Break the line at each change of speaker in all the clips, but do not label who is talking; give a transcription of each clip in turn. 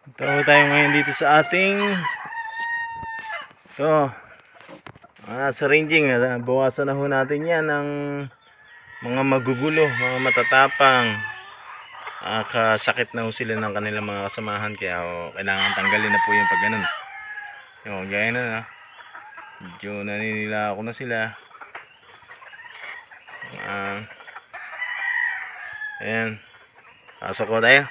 Ito tayo ngayon dito sa ating sa ranging. Bawasan na ho natin yan ng mga magugulo, mga matatapang. Kasakit na ho sila ng kanilang mga kasamahan, kaya kailangan tanggalin na po yung pag ganun. Gaya na medyo naninila ako na sila. Ayan, pasok ko tayo.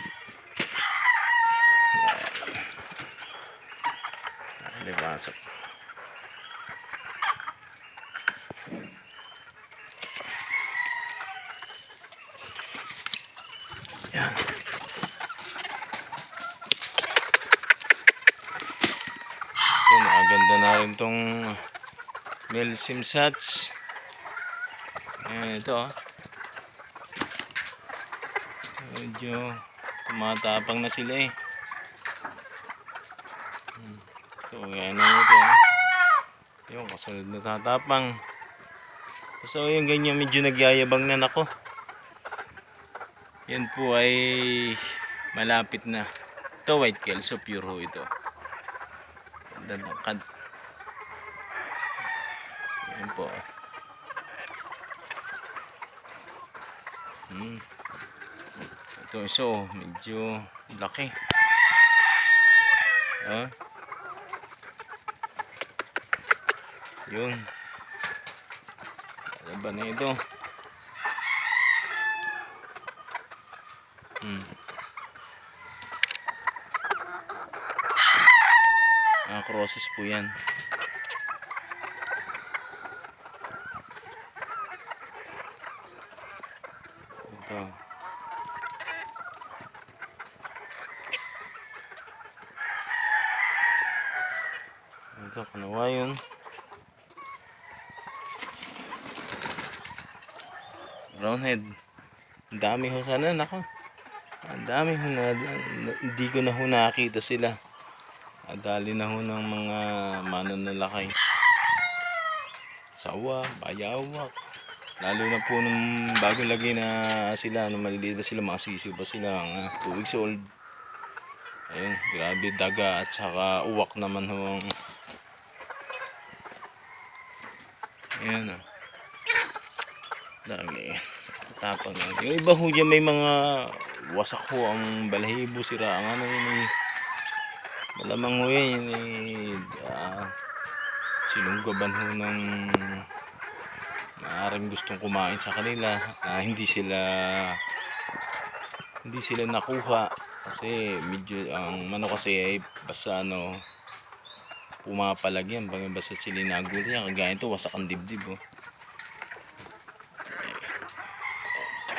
Pasok. Ayan. Maganda na rin tong male simsats. Ayan, ito medyo tumatapang na sila eh. So yan ito yung kasunod na tatapang. So yung ganyan medyo nagyayabang na nako. Yan po ay malapit na. Ito white kelso pure ho ito. Dadangkad. Yan po. Ito so medyo laki. Yun. Ano ba na ito? Crosses po yan. Ito kanawa yun. Brownhead. Ang dami ho sana, nako. Ang dami ho na hindi ko na ho nakita sila. Adali na ho ng mga mananalakay. Sawa, bayawak. Lalo na po nung bago lagi na sila, nung maliliit pa sila, mga sisiw pa sila, 2 weeks old. Ayun, grabe daga at saka uwak naman ho. Ayan dami tapang. Yung iba ho dyan may mga wasak ho ang balahibo, sira ang yun malamang ho yan sinunggaban ho ng maaaring gustong kumain sa kanila. Hindi sila nakuha kasi medyo ang manok kasi ay basta pumapalag yan basta sila nagul yan. Kagaya ito wasak ang dibdib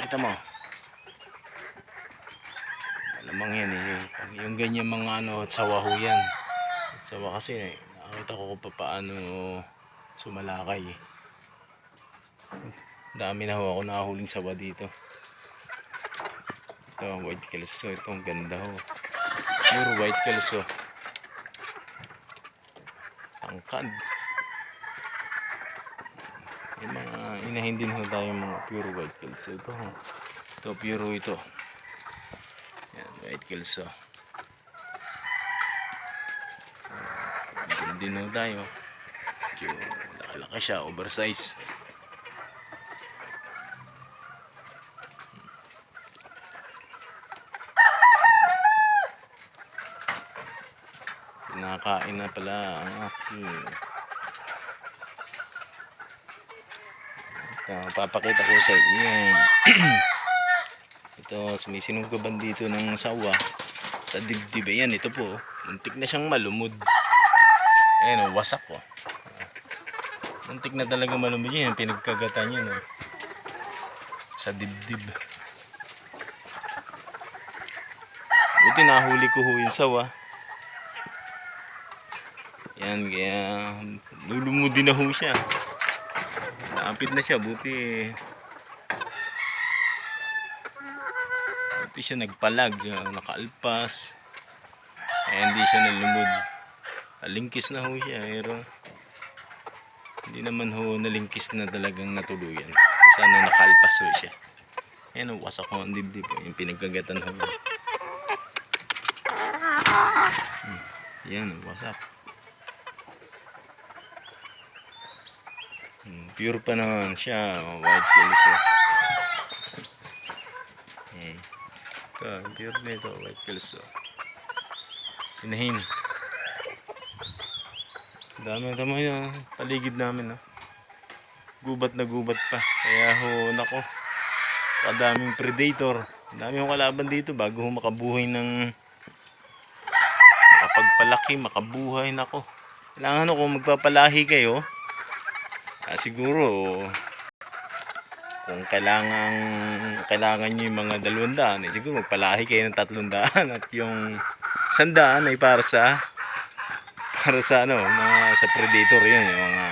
kita mo malamang yan yung ganyan mga sawa ho yan. Sawa kasi nakita ko kung paano sumalakay dami na ho ako nakahuling sawa dito. Ito white kelso, itong ganda ho, pure white kelso, tangkad. Yung mga inahin din ho tayo mga pure white kelso. Ito pure ito. Yan, white kelso. Din ho tayo. Laki-laki siya, oversize. Pinakain na pala ang aking. Papakita ko sa inyo ito sumisinunggaban dito ng sawa sa dibdib. Ayan, ito po muntik na siyang malumod. Ayan wasak muntik na talaga malumod yun. Pinagkagatan yun sa dibdib. Buti nahuli ko ho yung sawa. Yan, kaya lulumod din na ho siya. Naapit na siya, buti siya nagpalag, nakaalpas. Hindi siya nalumod. Nalingkis na ho siya, pero hindi naman ho nalingkis na talagang natuluyan. Kasi nakaalpas ho siya. Ayan, wasak ho ang dibdib. Yung pinagkagatan ho. Yan, wasak. Pure pa naman siya, white kelso. Ito, pure na ito, white kelso. Tinahin. Dami yung paligid namin, no? Gubat na gubat pa. Kaya ho, nako, kadaming predator. Dami yung kalaban dito bago ho makabuhay ng makapagpalaki, makabuhay. Nako, kailangan kung magpapalahi kayo, siguro kung kailangan nyo yung mga 200, siguro magpalahi kayo ng 300 at yung 100 ay para sa ano, mga sa predator. Yun yung mga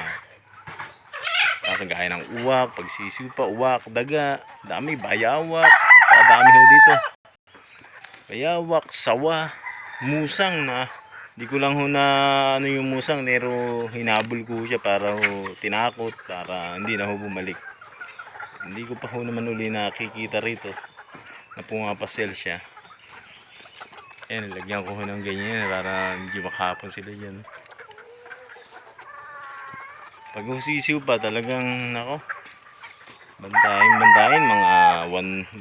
kagaya ng uwak, pagsisipa, uwak, daga, dami, bayawak, dami ho dito. Bayawak, sawa, musang na di ko lang ho na ano yung musang, pero hinabol ko siya para ho tinakot, para hindi na ho bumalik. Hindi ko pa ho naman uli nakikita rito na pumapasel siya. Ayan, lagyan ko ho ng ganyan para hindi makahapon sila dyan. Pag sisiw pa talagang nako, bantayin mga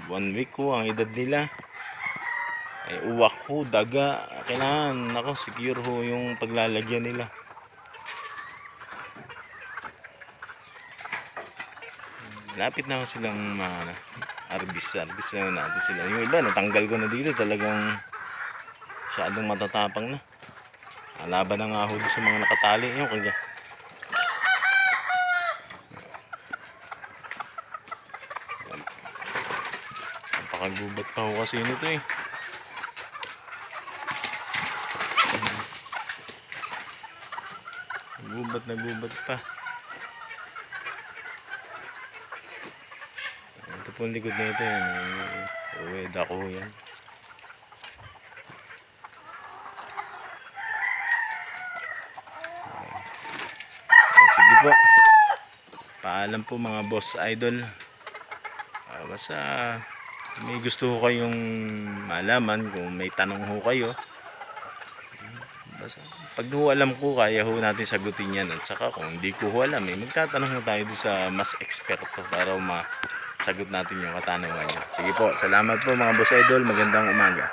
1 week ko ang edad nila. Ay uwak ho, daga, kailangan nako secure ho yung paglalagyan nila. Lapit na ho silang arbis na natin sila. Yung iba natanggal ko na dito, talagang masyadong matatapang na. Laban na nga ho sa mga nakatali yung kaya. Napakagubat pa ho kasi nito eh. Gubat na gubat pa. Ito po ang likod na ito yan. Uwe, dako yan. Sige po. Paalam po mga boss idol. Basta may gusto ko kayong malaman, kung may tanong ho kayo, basta pag ho alam ko, kaya ho natin sagutin yan. At saka kung hindi ko ho alam, magtatanong ho tayo sa mas eksperto para masagot natin yung katanungan nyo. Sige po, salamat po mga boss idol, magandang umaga.